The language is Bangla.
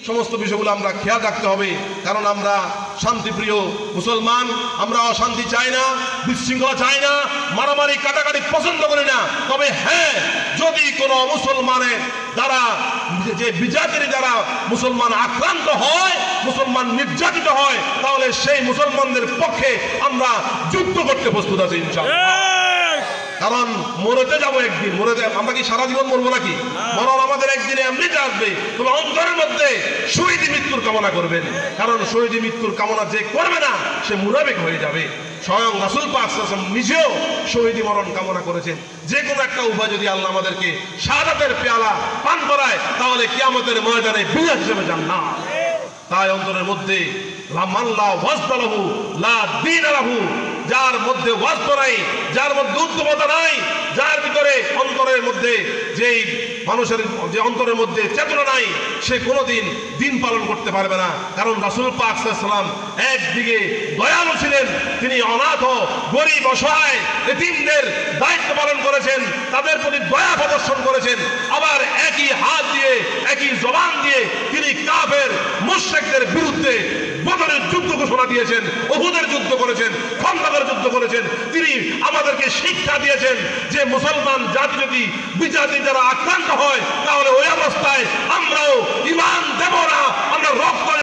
সমস্ত বিষয়গুলো আমরা খেয়াল রাখতে হবে, কারণ আমরা শান্তিপ্রিয় মুসলমান। আমরা অশান্তি চাই না, বিশৃঙ্খলা চাই না, মারামারি কাটাকাটি পছন্দ করি না। তবে হ্যাঁ, যদি কোনো মুসলমানের দ্বারা যে বিজাতির দ্বারা মুসলমান আক্রান্ত হয়, মুসলমান নির্যাতিত হয়, তাহলে সেই মুসলমানদের পক্ষে আমরা যুদ্ধ করতে প্রস্তুত আছি ইনশাআল্লাহ। কারণ মরতে যাবো একদিন, আমরা কি সারা জীবন মরবো নাকি? মরণ আমাদের একদিনে এমনিতে আসবে। তবে অন্তরের মধ্যে শহীদ মৃত্যুর কামনা করবেন, কারণ শহীদ মৃত্যুর কামনা যে করবে না সে মুনাফিক হয়ে যাবে। স্বয়ং রাসূল পাক সাল্লাল্লাহু আলাইহি ওয়াসাল্লাম নিজেও শহীদি মরণ কামনা করেছেন। যে কোনো একটা উপায় যদি আল্লাহ আমাদেরকে শাহাদাতের পেয়ালা পান করায়, তাহলে কিয়ামতের ময়দানে বিজয় হিসেবে জান্নাত। তাই অন্তরের মধ্যে যার মধ্যে ওয়াজব নাই, যার মধ্যে উদ্যমতা নাই, যার ভিতরে অন্তরের মধ্যে যেই মানুষের যে অন্তরের মধ্যে চেতনা নাই, সে কোনোদিন দিন পালন করতে পারবে না। কারণ রাসূল পাক সাল্লাল্লাহু আলাইহি ওয়াসাল্লাম একদিকে দয়ালু ছিলেন, তিনি অনাথ, গরিব, অসহায় এতিমদের দায়িত্ব পালন করেছেন, তাদের প্রতি দয়া প্রদর্শন করেছেন। আবার একই হাত দিয়ে, একই জবান দিয়ে তিনি কাফের মুশরিকদের বিরুদ্ধে বদরের যুদ্ধ ঘোষণা দিয়েছেন, উহুদের যুদ্ধ করেছেন, খন্দকের যুদ্ধ করেছেন। তিনি আমাদেরকে শিক্ষা দিয়েছেন যে মুসলমান জাতি যদি বিজাতি দ্বারা আক্রান্ত হয়, তাহলে ওই অবস্থায় আমরাও ঈমান দেব না, আমরা রক্ত